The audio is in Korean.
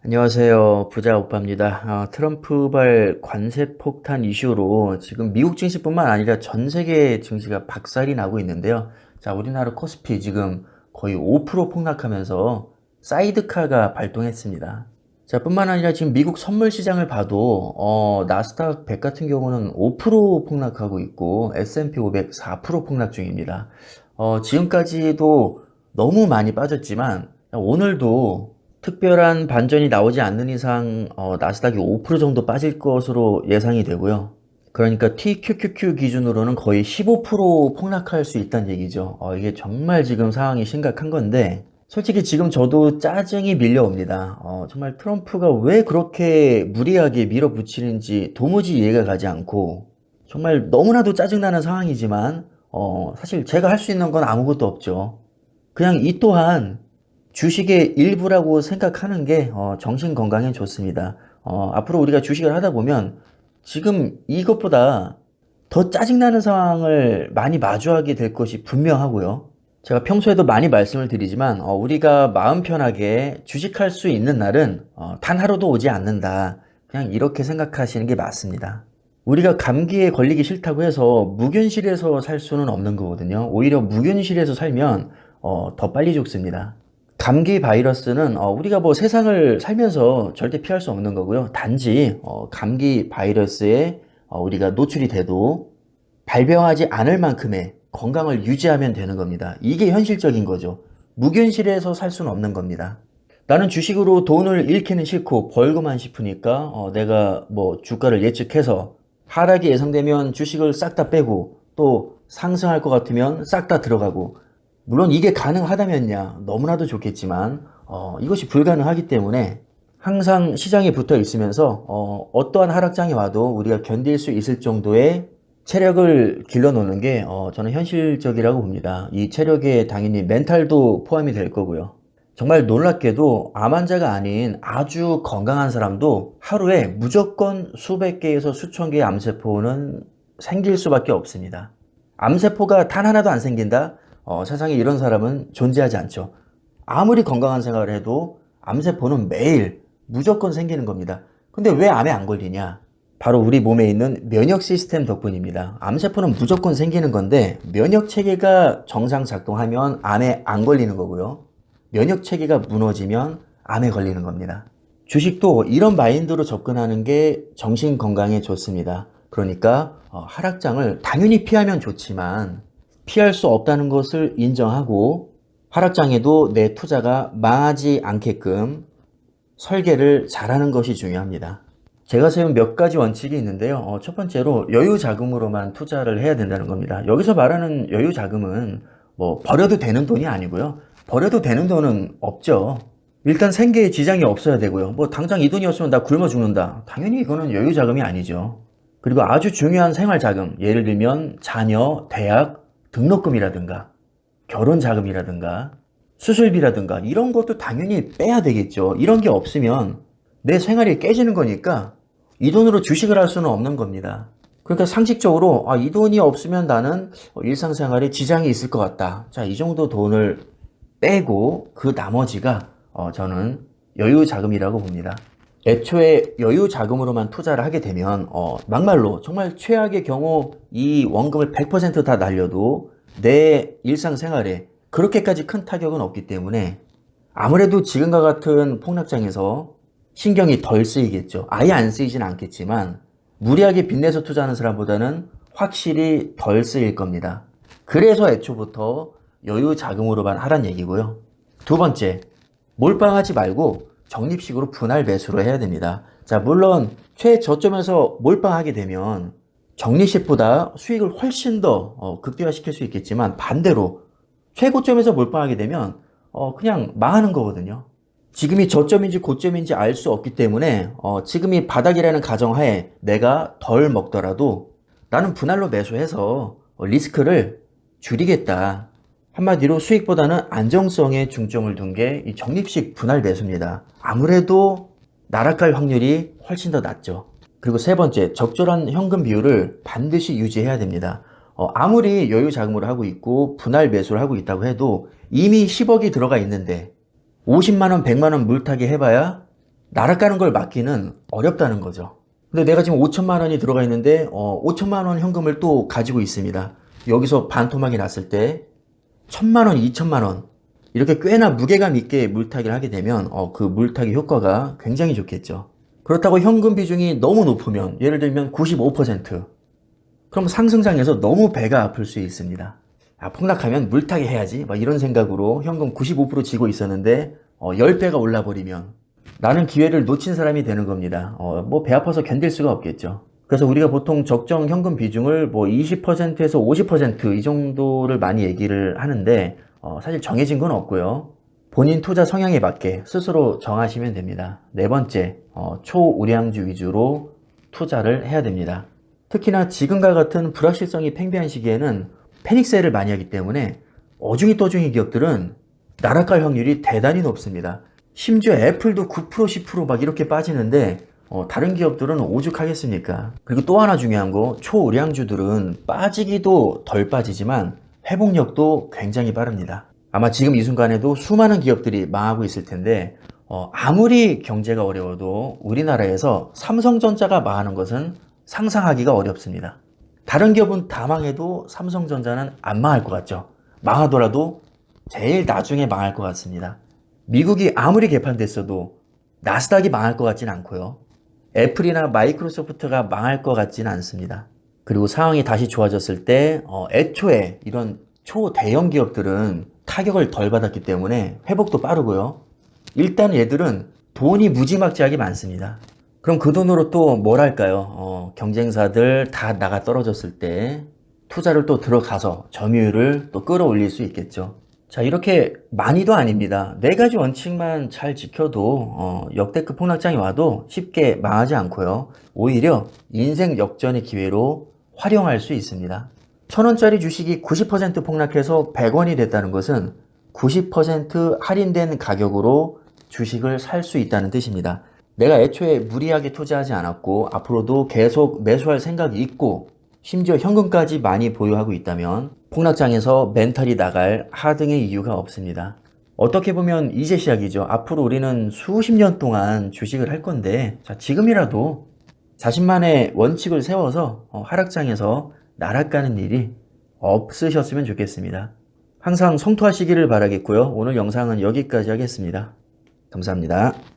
안녕하세요. 부자 오빠입니다. 트럼프발 관세 폭탄 이슈로 지금 미국 증시뿐만 아니라 전 세계 증시가 박살이 나고 있는데요. 자, 우리나라 코스피 지금 거의 5% 폭락하면서 사이드카가 발동했습니다. 자, 뿐만 아니라 지금 미국 선물 시장을 봐도 나스닥 100 같은 경우는 5% 폭락하고 있고 S&P 500 4% 폭락 중입니다. 지금까지도 너무 많이 빠졌지만 오늘도 특별한 반전이 나오지 않는 이상 나스닥이 5% 정도 빠질 것으로 예상이 되고요. 그러니까 TQQQ 기준으로는 거의 15% 폭락할 수 있다는 얘기죠. 이게 정말 지금 상황이 심각한 건데 솔직히 지금 저도 짜증이 밀려옵니다. 정말 트럼프가 왜 그렇게 무리하게 밀어붙이는지 도무지 이해가 가지 않고 정말 너무나도 짜증나는 상황이지만 사실 제가 할 수 있는 건 아무것도 없죠. 그냥 이 또한 주식의 일부라고 생각하는 게 정신 건강에 좋습니다. 앞으로 우리가 주식을 하다 보면 지금 이것보다 더 짜증나는 상황을 많이 마주하게 될 것이 분명하고요. 제가 평소에도 많이 말씀을 드리지만 우리가 마음 편하게 주식할 수 있는 날은 단 하루도 오지 않는다. 그냥 이렇게 생각하시는 게 맞습니다. 우리가 감기에 걸리기 싫다고 해서 무균실에서 살 수는 없는 거거든요. 오히려 무균실에서 살면 더 빨리 죽습니다. 감기 바이러스는 우리가 뭐 세상을 살면서 절대 피할 수 없는 거고요. 단지 감기 바이러스에 우리가 노출이 돼도 발병하지 않을 만큼의 건강을 유지하면 되는 겁니다. 이게 현실적인 거죠. 무균실에서 살 수는 없는 겁니다. 나는 주식으로 돈을 잃기는 싫고 벌고만 싶으니까 내가 뭐 주가를 예측해서 하락이 예상되면 주식을 싹 다 빼고 또 상승할 것 같으면 싹 다 들어가고, 물론 이게 가능하다면야 너무나도 좋겠지만 이것이 불가능하기 때문에 항상 시장에 붙어 있으면서 어떠한 하락장이 와도 우리가 견딜 수 있을 정도의 체력을 길러놓는 게 저는 현실적이라고 봅니다. 이 체력에 당연히 멘탈도 포함이 될 거고요. 정말 놀랍게도 암 환자가 아닌 아주 건강한 사람도 하루에 무조건 수백 개에서 수천 개의 암세포는 생길 수밖에 없습니다. 암세포가 단 하나도 안 생긴다? 세상에 이런 사람은 존재하지 않죠. 아무리 건강한 생활을 해도 암세포는 매일 무조건 생기는 겁니다. 근데 왜 암에 안 걸리냐? 바로 우리 몸에 있는 면역 시스템 덕분입니다. 암세포는 무조건 생기는 건데 면역 체계가 정상 작동하면 암에 안 걸리는 거고요. 면역 체계가 무너지면 암에 걸리는 겁니다. 주식도 이런 마인드로 접근하는 게 정신 건강에 좋습니다. 그러니까 하락장을 당연히 피하면 좋지만 피할 수 없다는 것을 인정하고 하락장에도 내 투자가 망하지 않게끔 설계를 잘하는 것이 중요합니다. 제가 세운 몇 가지 원칙이 있는데요. 첫 번째로 여유 자금으로만 투자를 해야 된다는 겁니다. 여기서 말하는 여유 자금은 뭐 버려도 되는 돈이 아니고요. 버려도 되는 돈은 없죠. 일단 생계에 지장이 없어야 되고요. 뭐 당장 이 돈이 없으면 나 굶어 죽는다. 당연히 이거는 여유 자금이 아니죠. 그리고 아주 중요한 생활 자금, 예를 들면 자녀, 대학, 등록금이라든가 결혼 자금이라든가 수술비라든가 이런 것도 당연히 빼야 되겠죠. 이런 게 없으면 내 생활이 깨지는 거니까 이 돈으로 주식을 할 수는 없는 겁니다. 그러니까 상식적으로 이 돈이 없으면 나는 일상생활에 지장이 있을 것 같다. 자, 이 정도 돈을 빼고 그 나머지가 저는 여유 자금이라고 봅니다. 애초에 여유 자금으로만 투자를 하게 되면 막말로 정말 최악의 경우 이 원금을 100% 다 날려도 내 일상생활에 그렇게까지 큰 타격은 없기 때문에 아무래도 지금과 같은 폭락장에서 신경이 덜 쓰이겠죠. 아예 안 쓰이진 않겠지만 무리하게 빚내서 투자하는 사람보다는 확실히 덜 쓰일 겁니다. 그래서 애초부터 여유 자금으로만 하란 얘기고요. 두 번째, 몰빵하지 말고 적립식으로 분할 매수로 해야 됩니다. 자, 물론 최저점에서 몰빵하게 되면 적립식보다 수익을 훨씬 더 극대화시킬 수 있겠지만 반대로 최고점에서 몰빵하게 되면 그냥 망하는 거거든요. 지금이 저점인지 고점인지 알 수 없기 때문에 지금이 바닥이라는 가정하에 내가 덜 먹더라도 나는 분할로 매수해서 리스크를 줄이겠다. 한마디로 수익보다는 안정성에 중점을 둔 게 이 적립식 분할 매수입니다. 아무래도 나락갈 확률이 훨씬 더 낮죠. 그리고 세 번째, 적절한 현금 비율을 반드시 유지해야 됩니다. 아무리 여유 자금으로 하고 있고 분할 매수를 하고 있다고 해도 이미 10억이 들어가 있는데 50만원, 100만원 물타기 해봐야 날아가는 걸 막기는 어렵다는 거죠. 근데 내가 지금 5천만 원이 들어가 있는데 5천만 원 현금을 또 가지고 있습니다. 여기서 반토막이 났을 때 1천만 원, 2천만 원 이렇게 꽤나 무게감 있게 물타기를 하게 되면 그 물타기 효과가 굉장히 좋겠죠. 그렇다고 현금 비중이 너무 높으면 예를 들면 95% 그럼 상승장에서 너무 배가 아플 수 있습니다. 폭락하면 물타기 해야지 막 이런 생각으로 현금 95% 쥐고 있었는데 10배가 올라버리면 나는 기회를 놓친 사람이 되는 겁니다. 뭐 배 아파서 견딜 수가 없겠죠. 그래서 우리가 보통 적정 현금 비중을 뭐 20%에서 50% 이 정도를 많이 얘기를 하는데 사실 정해진 건 없고요. 본인 투자 성향에 맞게 스스로 정하시면 됩니다. 네 번째, 초우량주 위주로 투자를 해야 됩니다. 특히나 지금과 같은 불확실성이 팽배한 시기에는 패닉세일을 많이 하기 때문에 어중이 떠중이 기업들은 날아갈 확률이 대단히 높습니다. 심지어 애플도 9% 10%막 이렇게 빠지는데 다른 기업들은 오죽하겠습니까? 그리고 또 하나 중요한 거, 초우량주들은 빠지기도 덜 빠지지만 회복력도 굉장히 빠릅니다. 아마 지금 이 순간에도 수많은 기업들이 망하고 있을 텐데 아무리 경제가 어려워도 우리나라에서 삼성전자가 망하는 것은 상상하기가 어렵습니다. 다른 기업은 다 망해도 삼성전자는 안 망할 것 같죠. 망하더라도 제일 나중에 망할 것 같습니다. 미국이 아무리 개판됐어도 나스닥이 망할 것 같진 않고요. 애플이나 마이크로소프트가 망할 것 같지는 않습니다. 그리고 상황이 다시 좋아졌을 때 애초에 이런 초대형 기업들은 타격을 덜 받았기 때문에 회복도 빠르고요. 일단 얘들은 돈이 무지막지하게 많습니다. 그럼 그 돈으로 또 뭘 할까요? 경쟁사들 다 나가 떨어졌을 때 투자를 또 들어가서 점유율을 또 끌어올릴 수 있겠죠. 자, 이렇게 많이도 아닙니다. 네 가지 원칙만 잘 지켜도 역대급 폭락장이 와도 쉽게 망하지 않고요. 오히려 인생 역전의 기회로 활용할 수 있습니다. 1,000원짜리 주식이 90% 폭락해서 100원이 됐다는 것은 90% 할인된 가격으로 주식을 살 수 있다는 뜻입니다. 내가 애초에 무리하게 투자하지 않았고 앞으로도 계속 매수할 생각이 있고 심지어 현금까지 많이 보유하고 있다면 폭락장에서 멘탈이 나갈 하등의 이유가 없습니다. 어떻게 보면 이제 시작이죠. 앞으로 우리는 수십 년 동안 주식을 할 건데 지금이라도 자신만의 원칙을 세워서 하락장에서 날아가는 일이 없으셨으면 좋겠습니다. 항상 성투하시기를 바라겠고요. 오늘 영상은 여기까지 하겠습니다. 감사합니다.